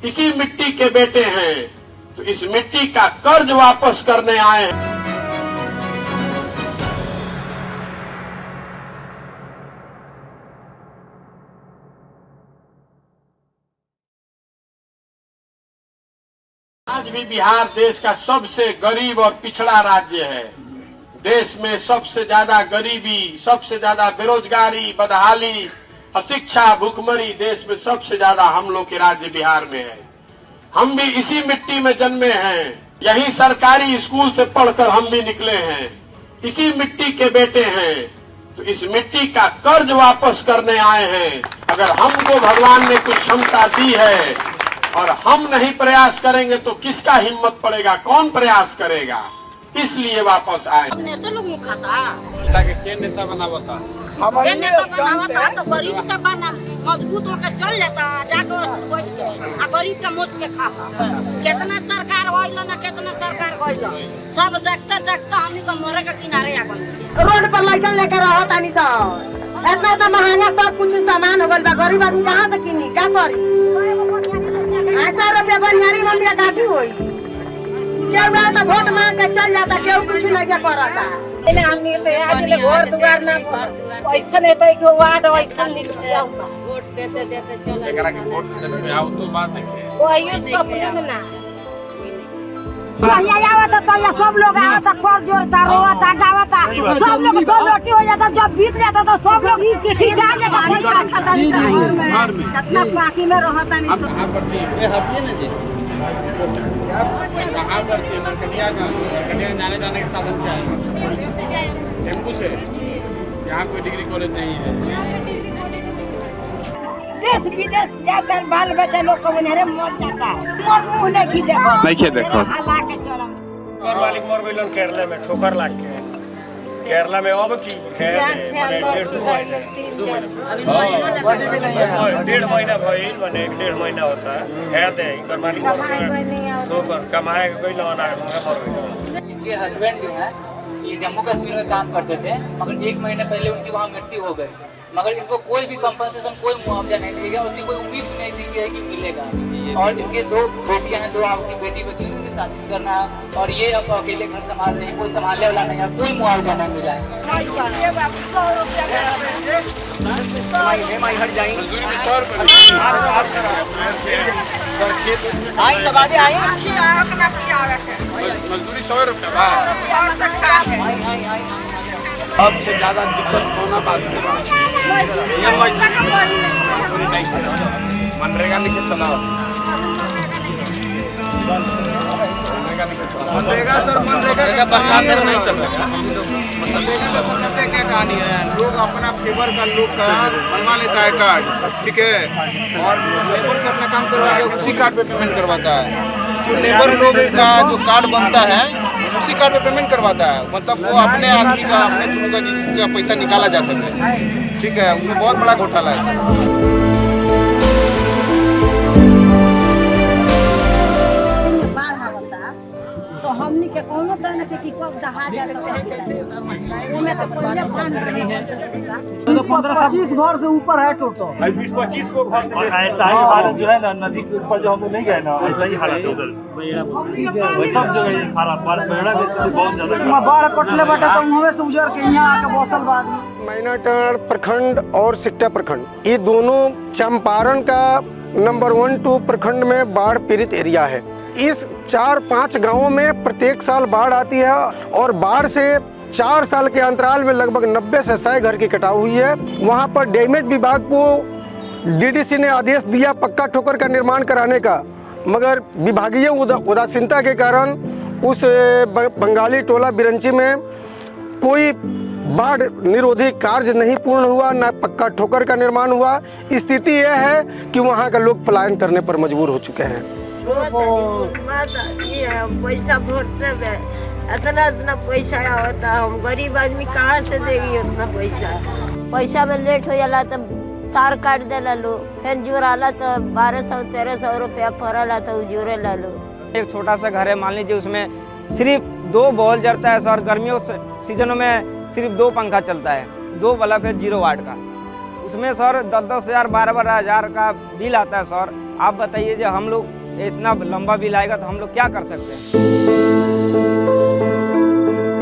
इसी मिट्टी के बेटे हैं, तो इस मिट्टी का कर्ज वापस करने आए हैं। आज भी बिहार देश का सबसे गरीब और पिछड़ा राज्य है। देश में सबसे ज्यादा गरीबी, सबसे ज्यादा बेरोजगारी, बदहाली, अशिक्षा, भूखमरी देश में सबसे ज्यादा हम लोग के राज्य बिहार में है। हम भी इसी मिट्टी में जन्मे हैं, यही सरकारी स्कूल से पढ़कर हम भी निकले हैं, इसी मिट्टी के बेटे हैं, तो इस मिट्टी का कर्ज वापस करने आए हैं। अगर हमको भगवान ने कुछ क्षमता दी है और हम नहीं प्रयास करेंगे तो किसका हिम्मत पड़ेगा, कौन प्रयास करेगा? इसलिए वापस आए। नेता लोग खाता नेता बनावता तो गरीब से बना मजबूत होकर चल जाता, जाकर बैठ के गरीब के मोच के खाता। कितना सरकार होइल ना, कितना सरकार गइल, सब देखते देखते हमनी को मरे के किनारे आ गइल। रोड पर लइकन लेकर रहत आनी सब, इतना महंगा सब कुछ सामान हो गइल बा। गरीब आदमी कहां से किनी, का करी? 500 रुपया बनियारी मंदिर गाड़ी होई, केहू तो वोट मांग के चल जाता, केहू कुछ नहीं के करता। हमनी तो आज ले घर दुआर ना पैसा नहीं तो के वार्ड वैसा निक वोट देते देते चला एकरा के वोट से आओ तो बात है ओहियो सपने में ना यहाँ आवता तो या सब लोग आवता, कर जोड़ता, रोता, गावता, सब लोग दो रोटी हो जाता। जब बीत जाता तो सब लोग खिंचा जाता, कोई पैसा नहीं घर में कितना बाकी में रहता नहीं। सब कहां पड़ती है नरकटिया का? नरकटिया जाने के साधन क्या है? टेम्पू से। यहाँ कोई डिग्री कॉलेज नहीं है। देश विदेश जाकर बाल बच्चा लोग को मर जाता है, मोर मुंह नहीं देखो हला के चलम। घर मालिक मर गइलन केरला में, ठोकर लाग के। केरला में अब की है 1.5 महीना भइल, माने 1.5 महीना होता है ते घर मालिक ठोकर कमाए गइलन ना मर गइल। इनके हस्बैंड जो है ये जम्मू कश्मीर में काम करते थे, मगर 1 महीने पहले उनकी वहाँ मृत्यु हो गई, मगर इनको कोई भी कंपनसेशन, कोई मुआवजा नहीं दिया गया। उसकी कोई उम्मीद भी नहीं दी गई कि मिलेगा। और इनके 2 बेटियां हैं, 2 आपकी बेटी बची है, उनकी शादी करना है, और ये अब अकेले घर संभाल रहे हैं, कोई संभालने वाला नहीं है, कोई मुआवजा नहीं मिला है। मजदूरी 100 रुपया। सबसे ज्यादा दिक्कत होना बात मनरेगा लिखे चलाओ। मनरेगा सर, मनरेगा बरसात में नहीं चल रहा। मनरेगा क्या कहानी है, लोग अपना फेवर का लोग का बनवा लेता है कार्ड, ठीक है, और लेबर से अपना काम करवा के उसी कार्ड पे पेमेंट करवाता है। जो लेबर लोग का जो कार्ड बनता है उसी कार्ड पे पेमेंट करवाता है, मतलब वो अपने आदमी का, अपने थ्रू का पैसा निकाला जा सके, ठीक है। उसमें बहुत बड़ा घोटाला है। तो हमनी के कोनो दाना के की कब दहा जाता में तो पहले फान 15-20 घर से ऊपर है टोटल। 20-25 को घर से ऐसा ही हालत जो है ना, नदी के ऊपर जो हम लोग नहीं गए ना, ऐसा ही हालत है उधर। सब जगह खराब, बाढ़ बहुत ज्यादा बाढ़ कटले बाटे तो मुंह से उजर के यहाँ आके बसल बाद। मैनाटांड प्रखंड और सिकटा प्रखंड, ये दोनों चंपारण का नंबर 1-2 प्रखंड में बाढ़ पीड़ित एरिया है। इस 4-5 गांवों में प्रत्येक साल बाढ़ आती है, और बाढ़ से 4 साल के अंतराल में लगभग 90 से 100 घर की कटाव हुई है। वहां पर डैमेज विभाग को डीडीसी ने आदेश दिया पक्का ठोकर का निर्माण कराने का, मगर विभागीय उदासीनता के कारण उस बंगाली टोला बिरंची में कोई बाढ़ निरोधी कार्य नहीं पूर्ण हुआ, न पक्का ठोकर का निर्माण हुआ। स्थिति यह है कि वहाँ का लोग पलायन करने पर मजबूर हो चुके हैं। पैसा भरते इतना पैसा होता, हम गरीब आदमी कहाँ से देगी उतना पैसा में लेट हो जाला तो तार काट देला लो, फिर जोड़ाला तो 1200-1300 रुपया पड़ला तो जोड़े ला लो। एक छोटा सा घर है, मान लीजिए उसमें सिर्फ 2 बॉल जलता है सर। गर्मियों सीजनों में सिर्फ 2 पंखा चलता है, 2 बल्ब है 0 वाट का। उसमें सर 10-10 हज़ार 12-12 हज़ार का बिल आता है सर। आप बताइए जो हम लोग इतना लंबा बिल आएगा तो हम लोग क्या कर सकते हैं।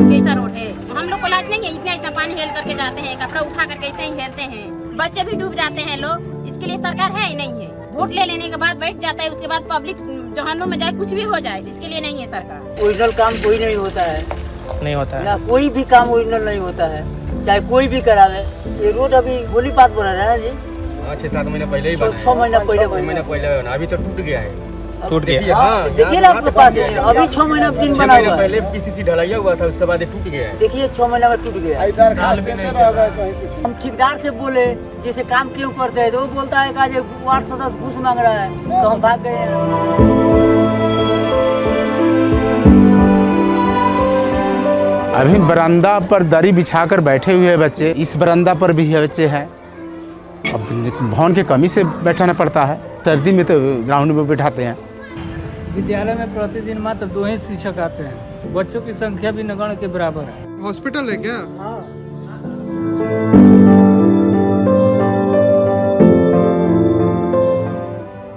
कैसा रोड है, हम लोग को लाज नहीं है, इतना इतना पानी हेल करके जाते हैं, कपड़ा उठा करके ऐसे ही हेलते हैं, बच्चे भी डूब जाते हैं लोग। इसके लिए सरकार है ही नहीं है। वोट ले लेने के बाद बैठ जाता है, उसके बाद पब्लिक जहन्नुम में जाए, कुछ भी हो जाए, इसके लिए नहीं है सरकार। ओरिजिनल काम कोई नहीं होता है, नहीं होता है ना कोई भी काम ओरिजिनल नहीं होता है, चाहे कोई भी करावे। ये रोड अभी गोली बात बना रहा है जी, 6-7 महीने पहले ही 6 महीना पहले अभी तो टूट गया है। टूट गया। हाँ, देखिए ना आपके पास है, अभी 6 महीना दिन बना हुआ है। पहले पीसीसी ढलाइया हुआ था, उसके बाद ये टूट गया है। देखिए 6 महीना में टूट गया। हम ठेकेदार से बोले जैसे काम क्यों करते हैं, तो वो बोलता है कि वार्ड सदस्य घूस मांग रहा है, तो हम भाग गए हैं। अभी बरामदा पर दरी बिछाकर बैठे हुए बच्चे, इस बरामदा पर भी बच्चे हैं। अब भवन की कमी से बैठाना पड़ता है, सर्दी में तो ग्राउंड में बैठाते हैं। विद्यालय में प्रतिदिन मात्र 2 ही शिक्षक आते हैं, बच्चों की संख्या भी नगण्य के बराबर है। हॉस्पिटल है क्या?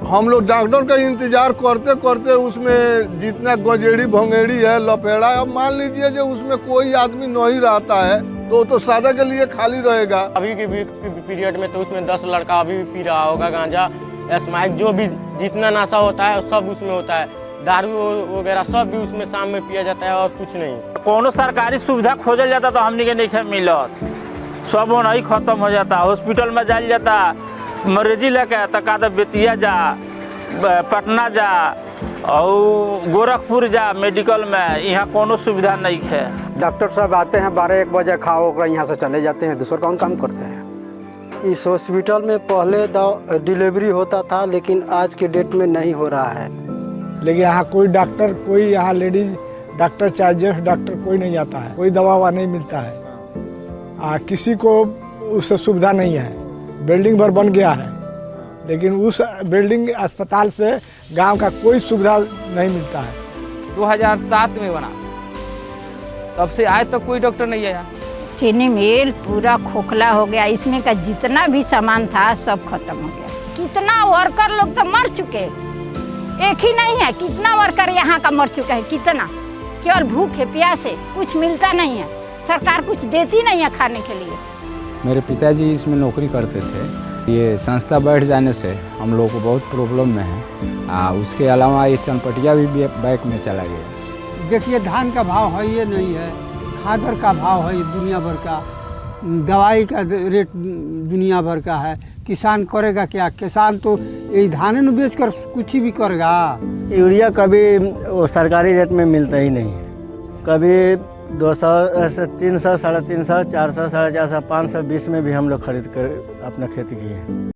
हम लोग डॉक्टर का इंतजार करते करते उसमें जितना गजेड़ी भंगेड़ी है, लपेड़ा है, अब मान लीजिए जो उसमें कोई आदमी नहीं रहता है तो सादा के लिए खाली रहेगा। अभी के पीरियड में तो उसमें 10 लड़का अभी भी पी रहा होगा गांजा, स्मैक, जो भी जितना नशा होता है सब उसमें होता है, दारू वगैरह सब भी उसमें शाम में पिया जाता है और कुछ नहीं। कोनो सरकारी सुविधा खोजल जाता तो हमनी के नहीं मिलत, सब नहीं खत्म हो जाता। हॉस्पिटल में जाल जाता, मरीजी लेके तो का बेतिया जा, पटना जा और गोरखपुर जा मेडिकल में, यहाँ कोनो सुविधा नहीं है। डॉक्टर साहब आते हैं 12-1 बजे, खाओ कर यहाँ से चले जाते हैं, दूसरा कौन काम करते हैं। इस हॉस्पिटल में पहले डिलीवरी होता था, लेकिन आज के डेट में नहीं हो रहा है। लेकिन यहाँ कोई डॉक्टर, कोई यहाँ लेडीज डॉक्टर चाहे जेंट्स डॉक्टर कोई नहीं आता है, कोई दवा नहीं मिलता है। किसी को उससे सुविधा नहीं है। बिल्डिंग भर बन गया है, लेकिन उस बिल्डिंग अस्पताल से गांव का कोई सुविधा नहीं मिलता है। 2007 में बना, तब से आज तक कोई डॉक्टर नहीं आया। चीनी मिल पूरा खोखला हो गया, इसमें का जितना भी सामान था सब खत्म हो गया। कितना वर्कर लोग तो मर चुके, एक ही नहीं है, कितना वर्कर यहाँ का मर चुका है, कितना। केवल भूख है, प्यास है, कुछ मिलता नहीं है, सरकार कुछ देती नहीं है खाने के लिए। मेरे पिताजी इसमें नौकरी करते थे, ये संस्था बैठ जाने से हम लोग को बहुत प्रॉब्लम में है। उसके अलावा ये चनपटिया भी बैक में चला गया। देखिए धान का भाव है ये नहीं है, खादर का भाव है दुनिया भर का, दवाई का रेट दुनिया भर का है। किसान करेगा क्या? किसान तो यही धान न बेचकर कुछ ही भी करेगा। यूरिया कभी सरकारी रेट में मिलता ही नहीं है, कभी 200, 300, 350, 400, 450, 520 में भी हम लोग खरीद कर अपना खेती किए हैं।